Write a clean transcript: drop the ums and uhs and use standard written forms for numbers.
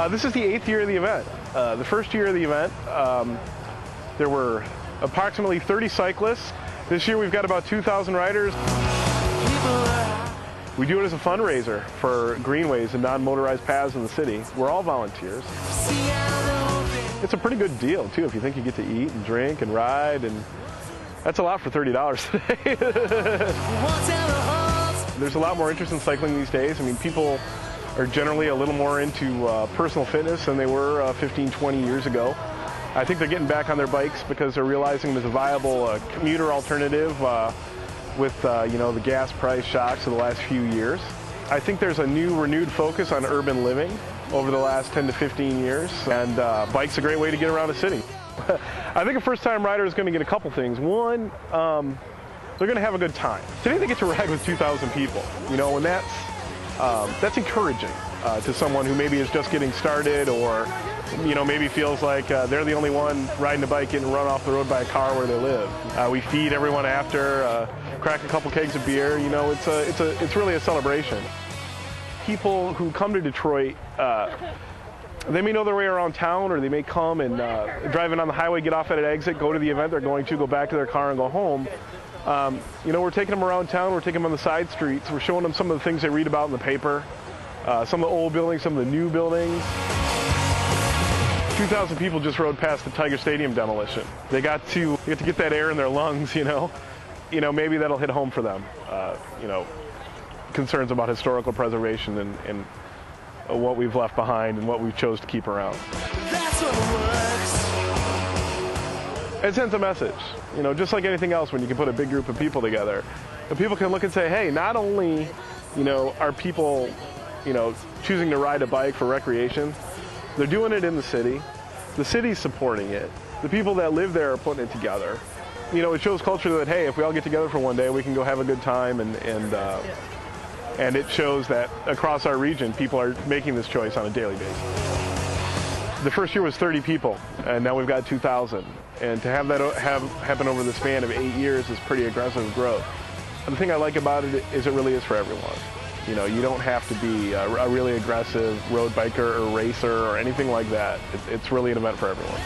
This is the 8th year of the event. The first year of the event, there were approximately 30 cyclists. This year we've got about 2,000 riders. We do it as a fundraiser for greenways and non-motorized paths in the city. We're all volunteers. It's a pretty good deal, too, if you think you get to eat and drink and ride, and that's a lot for $30 today. There's a lot more interest in cycling these days. I mean, people are generally a little more into personal fitness than they were 15, 20 years ago. I think they're getting back on their bikes because they're realizing there's a viable commuter alternative with the gas price shocks of the last few years. I think there's a new renewed focus on urban living over the last 10 to 15 years, and bike's a great way to get around a city. I think a first-time rider is going to get a couple things. One, they're going to have a good time. Today they get to ride with 2,000 people, and that's encouraging to someone who maybe is just getting started, or maybe feels like they're the only one riding a bike getting run off the road by a car where they live. We feed everyone after, crack a couple kegs of beer. It's really a celebration. People who come to Detroit, they may know their way around town, or they may come and driving on the highway, get off at an exit, go to the event they're going to, go back to their car and go home. We're taking them around town, we're taking them on the side streets, we're showing them some of the things they read about in the paper, some of the old buildings, some of the new buildings. 2,000 people just rode past the Tiger Stadium demolition. They get to get that air in their lungs, maybe that'll hit home for them. Concerns about historical preservation and what we've left behind and what we've chose to keep around. That's what works. It sends a message, just like anything else when you can put a big group of people together. And people can look and say, hey, not only, are people, choosing to ride a bike for recreation, they're doing it in the city. The city's supporting it. The people that live there are putting it together. It shows culture that, hey, if we all get together for one day, we can go have a good time, and it shows that across our region, people are making this choice on a daily basis. The first year was 30 people, and now we've got 2,000. And to have that happen over the span of 8 years is pretty aggressive growth. And the thing I like about it is it really is for everyone. You don't have to be a really aggressive road biker or racer or anything like that. It's really an event for everyone.